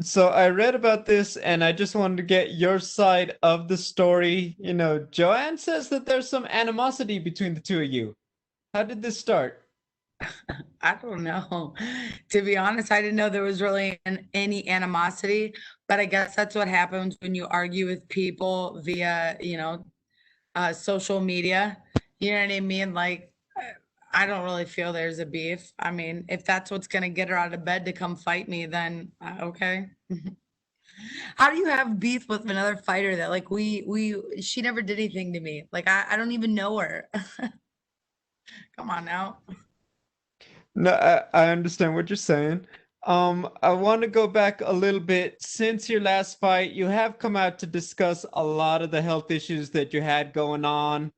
So I read about this and I just wanted to get your side of the story. Joanne says that there's some animosity between the two of you. How did this start? I don't know. To be honest, I didn't know there was really any animosity, but I guess that's what happens when you argue with people via, social media. You know what I mean? Like, I don't really feel there's a beef. I mean, if that's what's going to get her out of bed to come fight me, then okay. How do you have beef with another fighter that like she never did anything to me? Like I don't even know her. Come on now. No, I understand what you're saying. I want to go back a little bit. Since your last fight, you have come out to discuss a lot of the health issues that you had going on.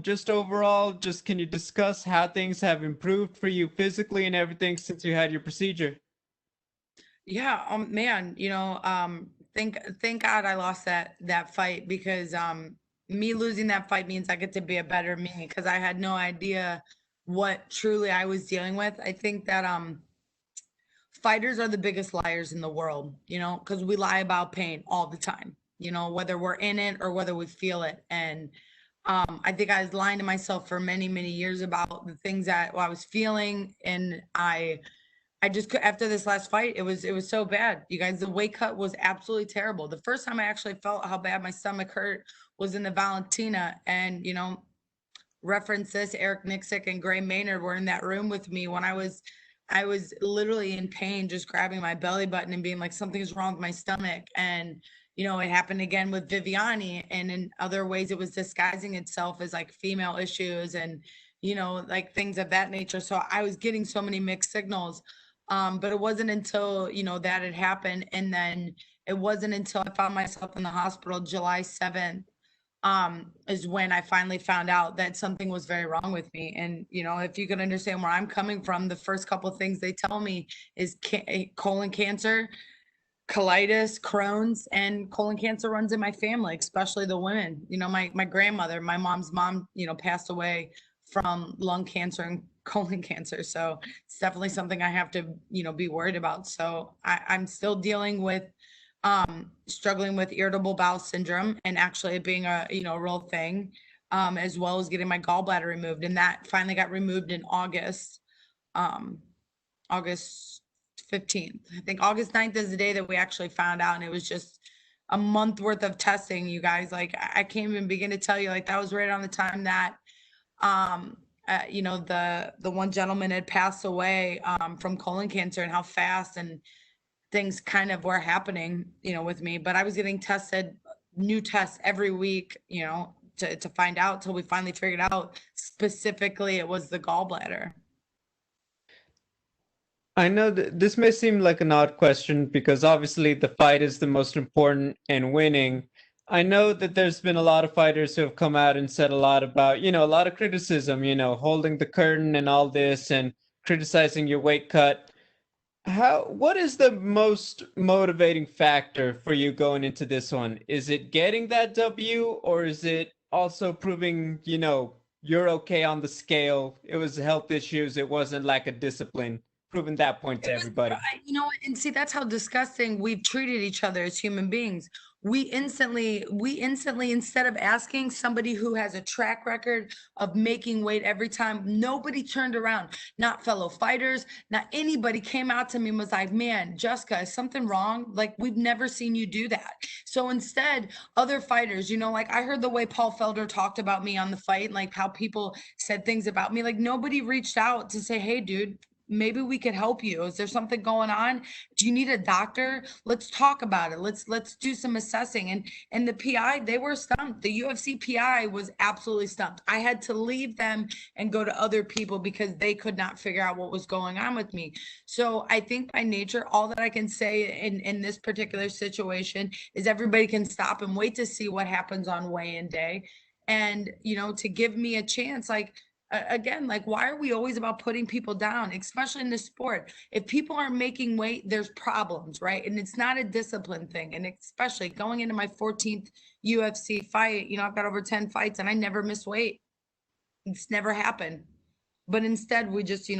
Just overall, just can you discuss how things have improved for you physically and everything since you had your procedure? Yeah, man, thank God I lost that fight because me losing that fight means I get to be a better me because I had no idea what truly I was dealing with. I think that fighters are the biggest liars in the world, because we lie about pain all the time, whether we're in it or whether we feel it. And I think I was lying to myself for many, many years about the things that I was feeling, and I just after this last fight, it was so bad. You guys, the weight cut was absolutely terrible. The first time I actually felt how bad my stomach hurt was in the Valentina, and reference this, Eric Nixick and Gray Maynard were in that room with me when I was literally in pain, just grabbing my belly button and being like, something's wrong with my stomach. And it happened again with Viviani, and in other ways, it was disguising itself as like female issues and like things of that nature. So I was getting so many mixed signals. But it wasn't until that had happened, and then it wasn't until I found myself in the hospital July 7th, is when I finally found out that something was very wrong with me. And, if you can understand where I'm coming from, the first couple of things they tell me is colon cancer, colitis, Crohn's, and colon cancer runs in my family, especially the women. My grandmother, my mom's mom, passed away from lung cancer and colon cancer. So it's definitely something I have to, be worried about. So I'm still dealing with struggling with irritable bowel syndrome, and actually it being a real thing, as well as getting my gallbladder removed, and that finally got removed in um August 15th. I think August 9th is the day that we actually found out, and it was just a month worth of testing, you guys. Like I can't even begin to tell you, like that was right on the time that the one gentleman had passed away from colon cancer, and how fast and things kind of were happening, with me. But I was getting tested, new tests every week, to find out, till we finally figured out specifically it was the gallbladder. I know that this may seem like an odd question because obviously the fight is the most important and winning. I know that there's been a lot of fighters who have come out and said a lot about, a lot of criticism, holding the curtain and all this and criticizing your weight cut. What is the most motivating factor for you going into this one? Is it getting that W or is it also proving, you're okay on the scale? It was health issues, it wasn't lack of discipline. Proving that point to It was, everybody. and see, that's how disgusting we've treated each other as human beings. We instantly, instead of asking somebody who has a track record of making weight every time, nobody turned around. Not fellow fighters, not anybody came out to me and was like, man, Jessica, is something wrong? Like, we've never seen you do that. So instead, other fighters, like I heard the way Paul Felder talked about me on the fight, and like how people said things about me. Like, nobody reached out to say, hey, dude, maybe we could help you. Is there something going on? Do you need a doctor? Let's talk about it. Let's do some assessing. And the PI, they were stumped. The UFC PI was absolutely stumped. I had to leave them and go to other people because they could not figure out what was going on with me. So I think by nature, all that I can say in this particular situation is everybody can stop and wait to see what happens on weigh-in day, and to give me a chance. Like, again, like, why are we always about putting people down, especially in this sport? If people aren't making weight, there's problems, right? And it's not a discipline thing. And especially going into my 14th UFC fight, I've got over 10 fights and I never miss weight. It's never happened. but instead we just,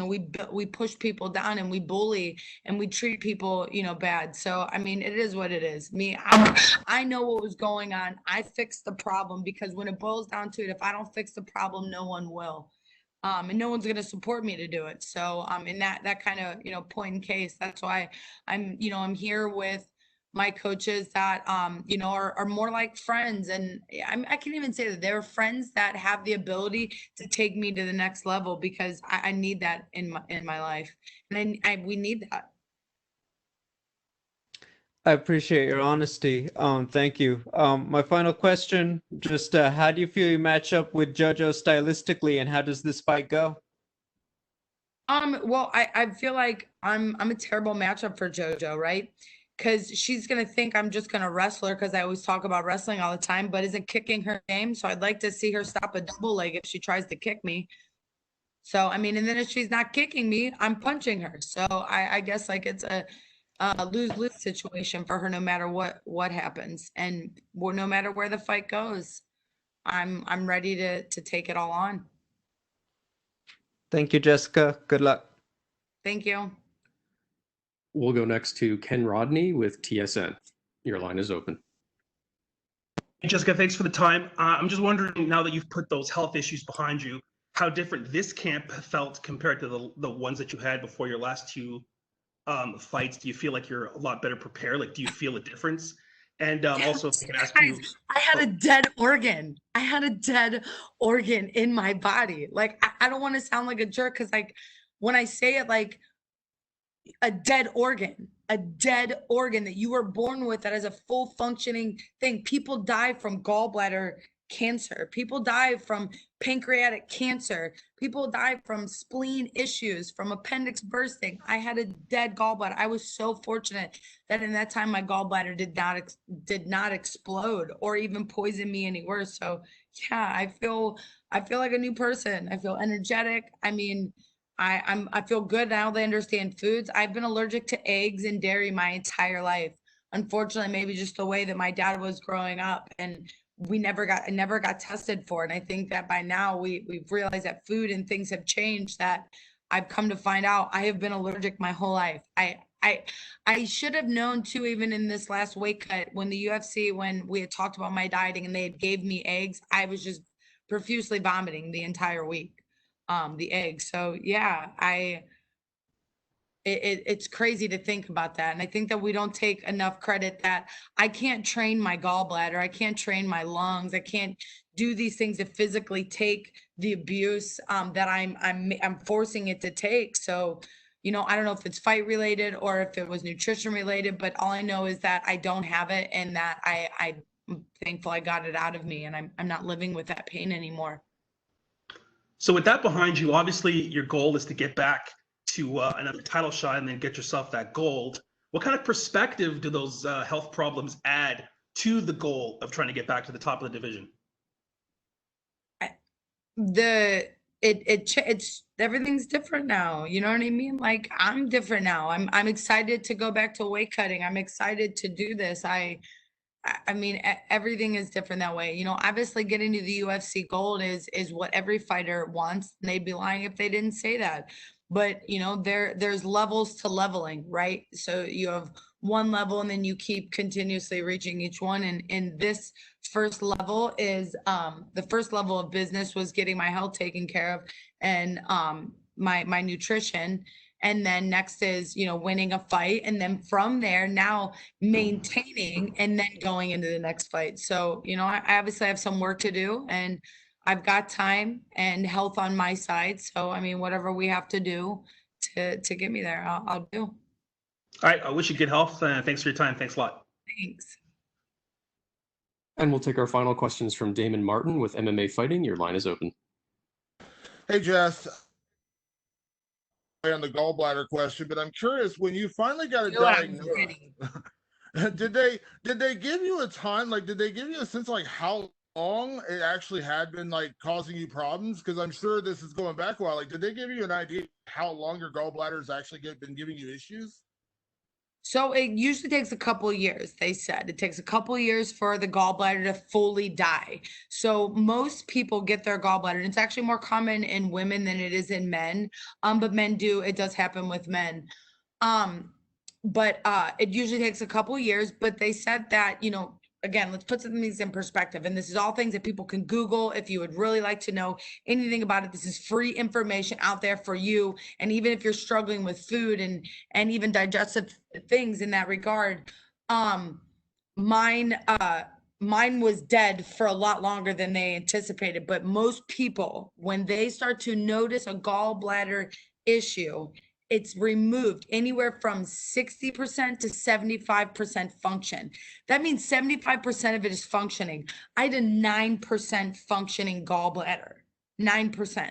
we push people down and we bully and we treat people, bad. So, I mean, it is what it is. I know what was going on. I fixed the problem, because when it boils down to it, if I don't fix the problem, no one will. And no one's going to support me to do it. So, in that kind of, point in case, that's why I'm here with my coaches that, are more like friends. And I can even say that they're friends that have the ability to take me to the next level, because I need that in my life. And we need that. I appreciate your honesty. Thank you. My final question, just how do you feel you match up with JoJo stylistically, and how does this fight go? Well, I feel like I'm a terrible matchup for JoJo, right? Because she's gonna think I'm just gonna wrestle her, because I always talk about wrestling all the time, but isn't kicking her game. So I'd like to see her stop a double leg if she tries to kick me. So I mean, and then if she's not kicking me, I'm punching her. So I guess like it's a lose-lose situation for her, no matter what happens, and no matter where the fight goes, I'm ready to take it all on. Thank you, Jessica. Good luck. Thank you. We'll go next to Ken Rodney with TSN. Your line is open. Hey, Jessica, thanks for the time. I'm just wondering, now that you've put those health issues behind you, how different this camp felt compared to the ones that you had before your last two fights. Do you feel like you're a lot better prepared? Like, do you feel a difference? And also, if I can ask you, I had a dead organ. I had a dead organ in my body. Like, I don't want to sound like a jerk, because like when I say it, like a dead organ that you were born with, that is a full functioning thing. People die from gallbladder cancer. People die from pancreatic cancer. People die from spleen issues, from appendix bursting. I had a dead gallbladder. I was so fortunate that in that time my gallbladder did not explode or even poison me any worse. So yeah, I feel like a new person. I feel energetic. I mean, I feel good now that I understand foods. I've been allergic to eggs and dairy my entire life. Unfortunately, maybe just the way that my dad was growing up, and I never got tested for it. And I think that by now we've realized that food and things have changed, that I've come to find out I have been allergic my whole life. I should have known too, even in this last weight cut, when the UFC, when we had talked about my dieting and they had gave me eggs, I was just profusely vomiting the entire week. The eggs. So yeah, it's crazy to think about that. And I think that we don't take enough credit that I can't train my gallbladder. I can't train my lungs. I can't do these things to physically take the abuse that I'm forcing it to take. So, I don't know if it's fight related or if it was nutrition related, but all I know is that I don't have it, and that I'm thankful I got it out of me, and I'm not living with that pain anymore. so with that behind you, obviously your goal is to get back to another title shot and then get yourself that gold. What kind of perspective do those health problems add to the goal of trying to get back to the top of the division? It's everything's different now. You know what I mean? Like, I'm different now. I'm excited to go back to weight cutting. I'm excited to do this. I mean, everything is different that way. Obviously getting to the UFC gold is what every fighter wants. And they'd be lying if they didn't say that. But there's levels to leveling, right? So you have one level and then you keep continuously reaching each one. And this first level is the first level of business was getting my health taken care of, and my nutrition. And then next is, winning a fight. And then from there, now maintaining and then going into the next fight. So, I obviously have some work to do, and I've got time and health on my side. So, I mean, whatever we have to do to get me there, I'll do. All right, I wish you good health. Thanks for your time. Thanks a lot. Thanks. And we'll take our final questions from Damon Martin with MMA Fighting. Your line is open. Hey, Jess. On the gallbladder question, but I'm curious, when you finally got a diagnosis, did they give you a time? Like, did they give you a sense like how long it actually had been like causing you problems? Because I'm sure this is going back a while. Like, did they give you an idea how long your gallbladder has actually been giving you issues? So it usually takes a couple of years. They said it takes a couple of years for the gallbladder to fully die. So most people get their gallbladder, and it's actually more common in women than it is in men. But it does happen with men. But it usually takes a couple of years. But they said that, again, let's put some things in perspective. And this is all things that people can Google if you would really like to know anything about it. This is free information out there for you. And even if you're struggling with food and even digestive things in that regard, mine was dead for a lot longer than they anticipated. But most people, when they start to notice a gallbladder issue, it's removed anywhere from 60% to 75% function. That means 75% of it is functioning. I had a 9% functioning gallbladder. 9%.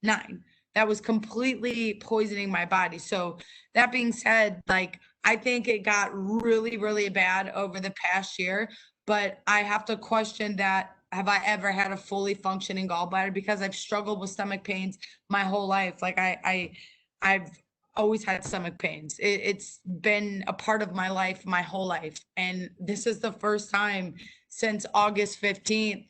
9. That was completely poisoning my body. So that being said, like, I think it got really, really bad over the past year, but I have to question that. Have I ever had a fully functioning gallbladder? Because I've struggled with stomach pains my whole life. Like I've always had stomach pains. It's been a part of my life, my whole life. And this is the first time since August 15th,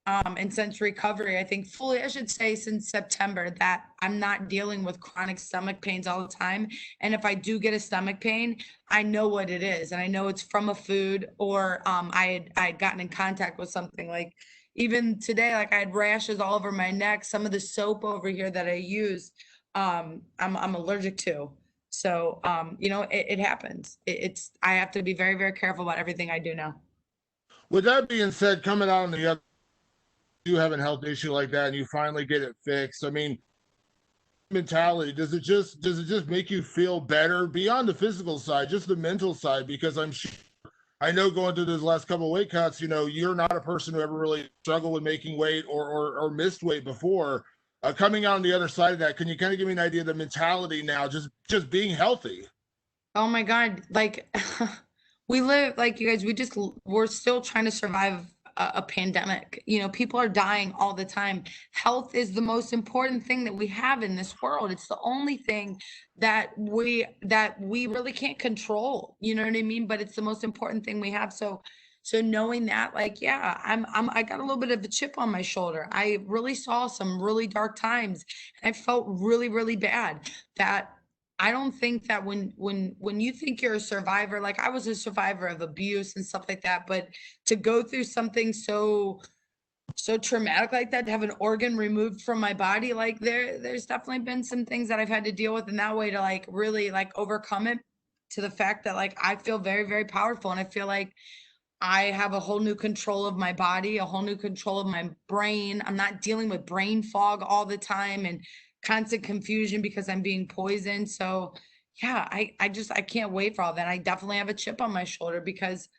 and since recovery, I think fully, I should say since September, that I'm not dealing with chronic stomach pains all the time. And if I do get a stomach pain, I know what it is. And I know it's from a food, or I had gotten in contact with something. Like even today, like I had rashes all over my neck. Some of the soap over here that I use, I'm allergic to. So, it happens. I have to be very, very careful about everything I do now. With that being said, coming out on the other, you have a health issue like that and you finally get it fixed. I mean, mentality, does it just make you feel better beyond the physical side, just the mental side? Because I know going through those last couple of weight cuts, you're not a person who ever really struggled with making weight or missed weight before. Coming out on the other side of that, can you kind of give me an idea of the mentality now, just being healthy? Oh my God. Like we live, like you guys, we're still trying to survive a pandemic. People are dying all the time. Health is the most important thing that we have in this world. It's the only thing that we really can't control. You know what I mean? But it's the most important thing we have. So knowing that, like, yeah, I got a little bit of a chip on my shoulder. I really saw some really dark times. I felt really, really bad. That I don't think that when you think you're a survivor, like I was a survivor of abuse and stuff like that, but to go through something so traumatic like that, to have an organ removed from my body, like there's definitely been some things that I've had to deal with in that way to like really like overcome it, to the fact that like I feel very, very powerful, and I feel like I have a whole new control of my body, a whole new control of my brain. I'm not dealing with brain fog all the time and constant confusion because I'm being poisoned. So yeah, I can't wait for all that. I definitely have a chip on my shoulder because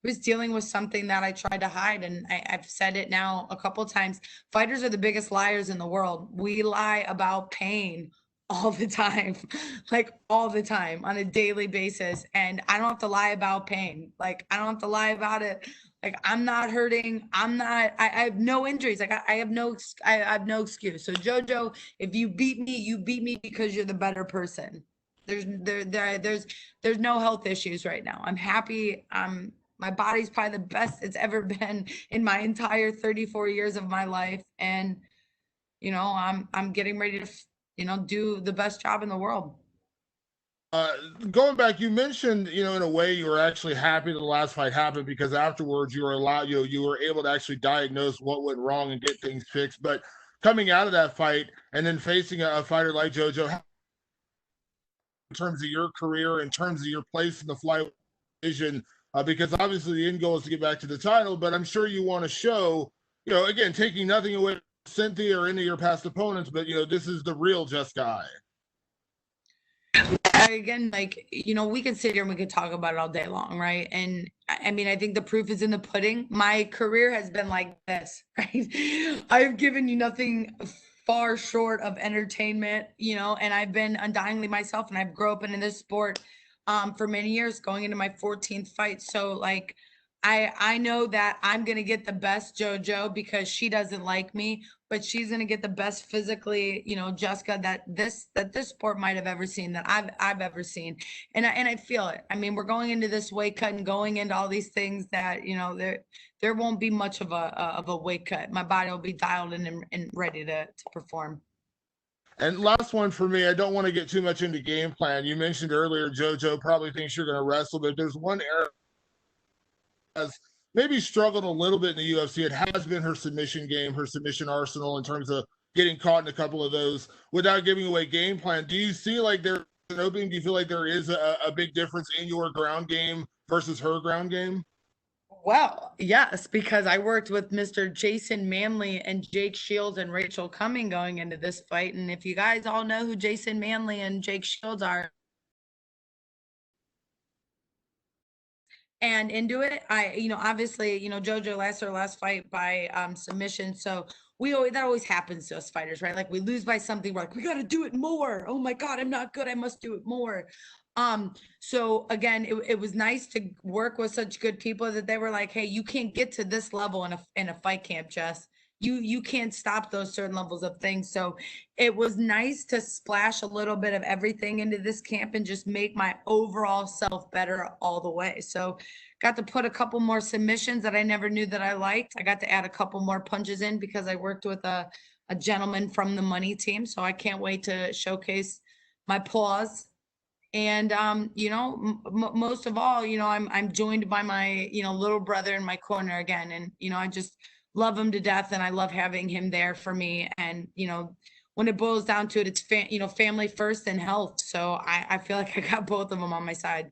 I was dealing with something that I tried to hide. And I've said it now a couple of times. Fighters are the biggest liars in the world. We lie about pain all the time, like all the time on a daily basis. And I don't have to lie about pain. Like I don't have to lie about it. Like I'm not hurting. I have no injuries. Like I have no excuse. So Jojo, if you beat me because you're the better person. There's no health issues right now. I'm happy. My body's probably the best it's ever been in my entire 34 years of my life. And, I'm getting ready to, do the best job in the world. Going back, you mentioned, in a way you were actually happy the last fight happened because afterwards you were able to actually diagnose what went wrong and get things fixed. But coming out of that fight and then facing a fighter like Jojo, in terms of your career, in terms of your place in the flyweight division, because obviously the end goal is to get back to the title, but I'm sure you want to show, again, taking nothing away from Cynthia or any of your past opponents, but this is the real Just Guy. Again, like, we can sit here and we can talk about it all day long, right? And I mean, I think the proof is in the pudding. My career has been like this, right? I've given you nothing far short of entertainment, and I've been undyingly myself, and I've grown up in this sport for many years, going into my 14th fight. So like, I know that I'm gonna get the best JoJo because she doesn't like me, but she's gonna get the best physically, you know, Jessica that this sport might have ever seen, that I've ever seen. And I feel it. I mean, we're going into this weight cut and going into all these things that, you know, there won't be much of a weight cut. My body will be dialed in and ready to perform. And last one for me, I don't want to get too much into game plan. You mentioned earlier, JoJo probably thinks you're going to wrestle, but there's one area has maybe struggled a little bit in the UFC. It has been her submission game, her submission arsenal in terms of getting caught in a couple of those without giving away game plan. Do you see like there's an opening? Do you feel like there is a big difference in your ground game versus her ground game? Well, yes, because I worked with Mr. Jason Manley and Jake Shields and Rachel Cumming going into this fight. And if you guys all know who Jason Manley and Jake Shields are, and into it, obviously, JoJo lost her last fight by submission. So that always happens to us fighters, right? Like we lose by something, we're like, we got to do it more. Oh my God, I'm not good. I must do it more. So again, it was nice to work with such good people that they were like, hey, you can't get to this level in a fight camp, Jess. You can't stop those certain levels of things. So it was nice to splash a little bit of everything into this camp and just make my overall self better all the way. So got to put a couple more submissions that I never knew that I liked. I got to add a couple more punches in because I worked with a gentleman from the money team. So I can't wait to showcase my paws. And most of all, I'm joined by my little brother in my corner again, and I just love him to death, and I love having him there for me. And when it boils down to it, it's family first and health. So I feel like I got both of them on my side.